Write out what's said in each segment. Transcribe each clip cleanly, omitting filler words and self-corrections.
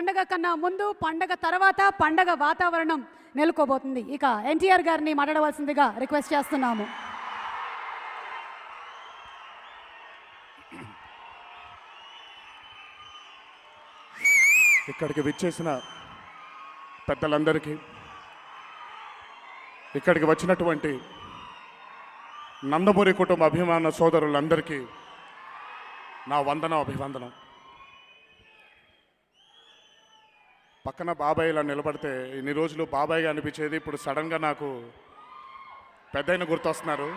పండగ కన్నా ముందు, పండగ తర్వాత పండగ వాతావరణం నెలకొబోతుంది. ఇక ఎన్టీఆర్ గారిని మాట్లాడవలసిందిగా రిక్వెస్ట్ చేస్తున్నాము. ఇక్కడికి విచ్చేసిన పెద్దలందరికీ, ఇక్కడికి వచ్చినటువంటి నందమూరి కుటుంబ అభిమాన సోదరులందరికీ నా అభివందనం. పక్కన బాబాయ్ ఇలా నిలబడితే ఇన్ని రోజులు బాబాయ్గా అనిపించేది, ఇప్పుడు సడన్గా నాకు పెద్దయిన గుర్తొస్తున్నారు.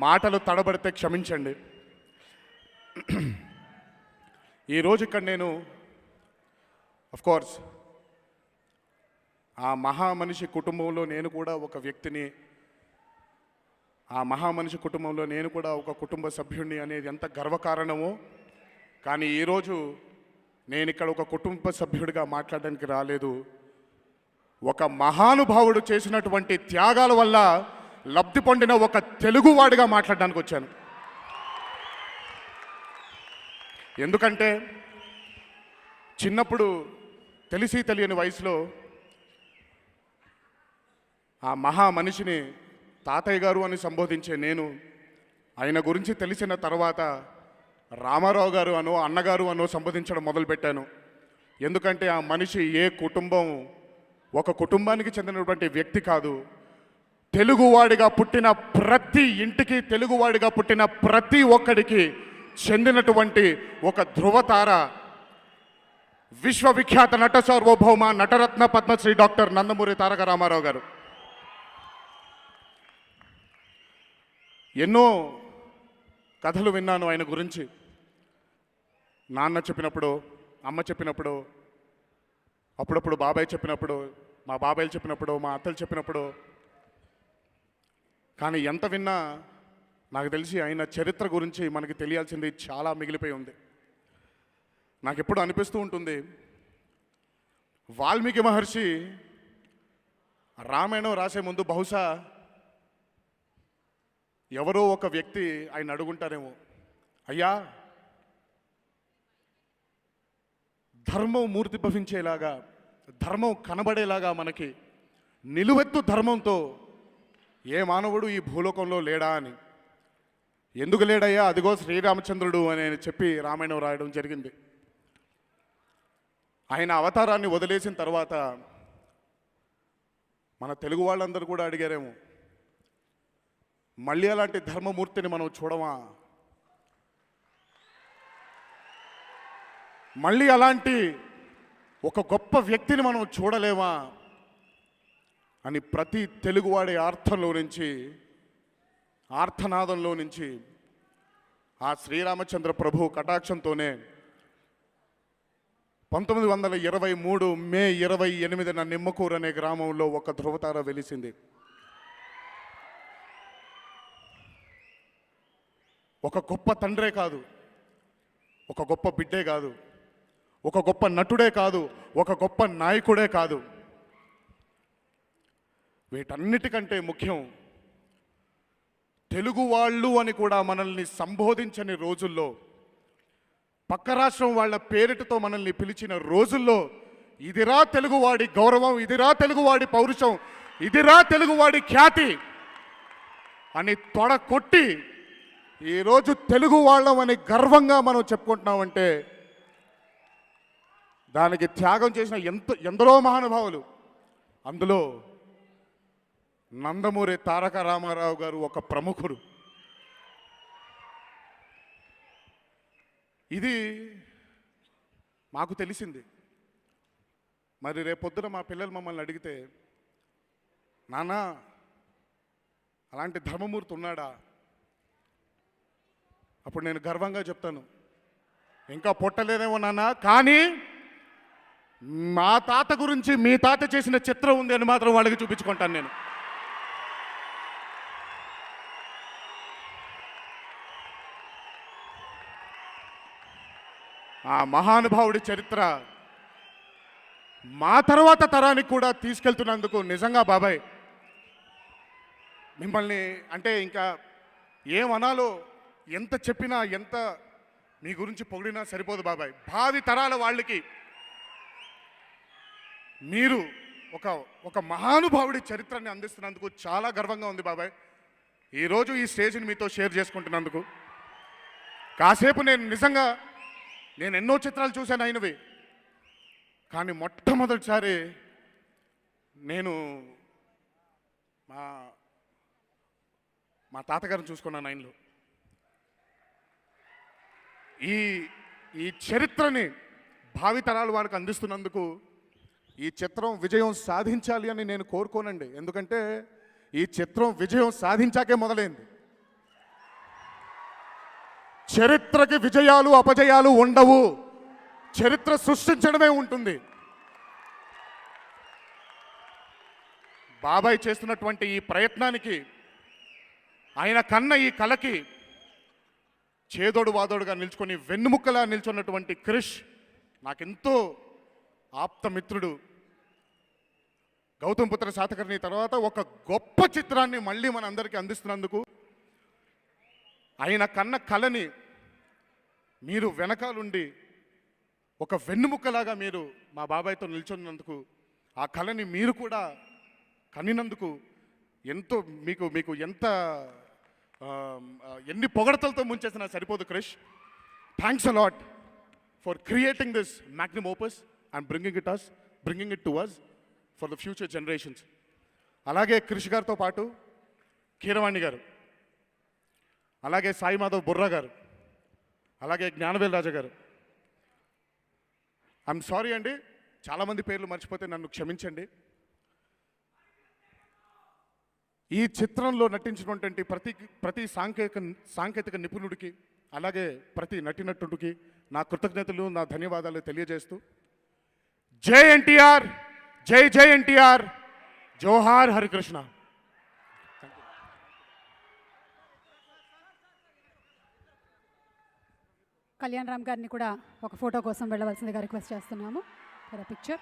మాటలు తడబడితే క్షమించండి. ఈరోజు ఇక్కడ నేను కోర్స్ ఆ మహామనిషి కుటుంబంలో నేను కూడా ఒక వ్యక్తిని, ఆ మహామనిషి కుటుంబంలో నేను కూడా ఒక కుటుంబ సభ్యుడిని అనేది ఎంత గర్వకారణమో. కానీ ఈరోజు నేను ఇక్కడ ఒక కుటుంబ సభ్యుడిగా మాట్లాడడానికి రాలేదు. ఒక మహానుభావుడు చేసినటువంటి త్యాగాల వల్ల లబ్ధి పొందిన ఒక తెలుగువాడిగా మాట్లాడడానికి వచ్చాను. ఎందుకంటే చిన్నప్పుడు తెలిసి తెలియని వయసులో ఆ మహామనిషిని తాతయ్య గారు అని సంబోధించే నేను, ఆయన గురించి తెలిసిన తర్వాత రామారావు గారు అనో అన్నగారు అనో సంబోధించడం మొదలుపెట్టాను. ఎందుకంటే ఆ మనిషి ఒక కుటుంబానికి చెందినటువంటి వ్యక్తి కాదు. తెలుగువాడిగా పుట్టిన ప్రతి ఇంటికి, తెలుగువాడిగా పుట్టిన ప్రతి ఒక్కడికి చెందినటువంటి ఒక ధృవతార, విశ్వవిఖ్యాత నట సార్వభౌమ, నటరత్న, పద్మశ్రీ డాక్టర్ నందమూరి తారక రామారావు గారు. ఎన్నో కథలు విన్నాను ఆయన గురించి. నాన్న చెప్పినప్పుడు, అమ్మ చెప్పినప్పుడు, అప్పుడప్పుడు బాబాయ్ చెప్పినప్పుడు, మా బాబాయ్లు చెప్పినప్పుడు, మా అత్తలు చెప్పినప్పుడు. కానీ ఎంత విన్నా నాకు తెలిసి ఆయన చరిత్ర గురించి మనకి తెలియాల్సింది చాలా మిగిలిపోయి ఉంది. నాకు ఎప్పుడు అనిపిస్తూ ఉంటుంది, వాల్మీకి మహర్షి రామాయణం రాసే ముందు బహుశా ఎవరో ఒక వ్యక్తి ఆయన అడుగుంటారేమో, అయ్యా ధర్మం మూర్తి భవించేలాగా, ధర్మం కనబడేలాగా, మనకి నిలువెత్తు ధర్మంతో ఏ మానవుడు ఈ భూలోకంలో లేడా అని. ఎందుకు లేడయ్యా, అదిగో శ్రీరామచంద్రుడు అని చెప్పి రామాయణం రాయడం జరిగింది. ఆయన అవతారాన్ని వదిలేసిన తర్వాత మన తెలుగు వాళ్ళందరూ కూడా అడిగారేమో, మళ్ళీ అలాంటి ధర్మమూర్తిని మనం చూడమా, మళ్ళీ అలాంటి ఒక గొప్ప వ్యక్తిని మనం చూడలేమా అని ప్రతి తెలుగువాడి ఆర్తనాదంలో నుంచి ఆ శ్రీరామచంద్ర ప్రభు కటాక్షంతోనే 1923 మే 28న నిమ్మకూరు అనే గ్రామంలో ఒక ధృవతార వెలిసింది. ఒక గొప్ప తండ్రే కాదు, ఒక గొప్ప బిడ్డే కాదు, ఒక గొప్ప నటుడే కాదు, ఒక గొప్ప నాయకుడే కాదు. వీటన్నిటికంటే ముఖ్యం, తెలుగు వాళ్ళు అని కూడా మనల్ని సంబోధించని రోజుల్లో, పక్క రాష్ట్రం వాళ్ళ పేరిటతో మనల్ని పిలిచిన రోజుల్లో, ఇదిరా తెలుగువాడి గౌరవం, ఇదిరా తెలుగువాడి పౌరుషం, ఇదిరా తెలుగువాడి ఖ్యాతి అని తొడ కొట్టి ఈరోజు తెలుగు వాళ్ళం అని గర్వంగా మనం చెప్పుకుంటున్నామంటే దానికి త్యాగం చేసిన ఎందరో మహానుభావులు. అందులో నందమూరి తారక రామారావు గారు ఒక ప్రముఖుడు. ఇది మాకు తెలిసింది. మరి రేపొద్దున మా పిల్లలు మమ్మల్ని అడిగితే, నాన్న అలాంటి ధర్మమూర్తి ఉన్నాడా, అప్పుడు నేను గర్వంగా చెప్తాను, ఇంకా పుట్టలేదేమో నాన్న, కానీ మా తాత గురించి మీ తాత చేసిన చిత్రం ఉంది అని మాత్రం వాళ్ళకి చూపించుకుంటాను నేను. ఆ మహానుభావుడి చరిత్ర మా తర్వాత తరానికి కూడా తీసుకెళ్తున్నందుకు నిజంగా బాబాయ్ మిమ్మల్ని అంటే ఇంకా ఏమనాలో, ఎంత చెప్పినా, ఎంత మీ గురించి పొగిడినా సరిపోదు బాబాయ్. భావి తరాల వాళ్ళకి మీరు ఒక మహానుభావుడి చరిత్రని అందిస్తున్నందుకు చాలా గర్వంగా ఉంది బాబాయ్. ఈరోజు ఈ స్టేజ్ని మీతో షేర్ చేసుకుంటున్నందుకు. కాసేపు నేను ఎన్నో చిత్రాలు చూశాను ఆయనవి, కానీ మొట్టమొదటిసారి నేను మా తాతగారిని చూసుకున్నాను ఆయనలో. ఈ చరిత్రని భావితరాలు వాళ్ళకి అందిస్తున్నందుకు ఈ చిత్రం విజయం సాధించాలి అని నేను కోరుకోనండి. ఎందుకంటే ఈ చిత్రం విజయం సాధించాకే మొదలైంది. చరిత్రకి విజయాలు అపజయాలు ఉండవు, చరిత్ర సృష్టించడమే ఉంటుంది. బాబాయ్ చేస్తున్నటువంటి ఈ ప్రయత్నానికి, ఆయన కన్న ఈ కళకి చేదోడు వాదోడుగా నిల్చుకొని వెన్నుముక్కలా నిల్చున్నటువంటి క్రిష్, నాకెంతో ఆప్తమిత్రుడు. గౌతమ్ పుత్ర శాతకర్ణి తర్వాత ఒక గొప్ప చిత్రాన్ని మళ్ళీ మన అందరికీ అందిస్తున్నందుకు, ఆయన కన్న కళని మీరు వెనకాలుండి ఒక వెన్నుముక్కలాగా మీరు మా బాబాయ్తో నిల్చున్నందుకు, ఆ కళని మీరు కూడా కనినందుకు ఎంతో మీకు ఎంత ఎన్ని పొగడతలతో ముంచేసినా సరిపోదు Krish. Thanks a lot for creating this magnum opus and bringing it to us for the future generations. అలాగే క్రిష్ గారితో పాటు కీరవాణి గారు, అలాగే సాయి మాధవ్ బుర్రా గారు, అలాగే జ్ఞానవేల్ రాజా గారు. ఐఎమ్ సారీ అండి, చాలామంది పేర్లు మర్చిపోతే నన్ను క్షమించండి. ఈ చిత్రంలో నటించినటువంటి ప్రతి సాంకేతిక నిపుణుడికి, అలాగే ప్రతి నటినటుడికి నా కృతజ్ఞతలు, నా ధన్యవాదాలు తెలియజేస్తూ, జై ఎన్టీఆర్, జై జై ఎన్టీఆర్, జోహార్ హరికృష్ణ. కళ్యాణ్ రామ్ గారిని కూడా ఒక ఫోటో కోసం వెళ్ళవలసిందిగా రిక్వెస్ట్ చేస్తున్నాము ఫర్ అ పిక్చర్.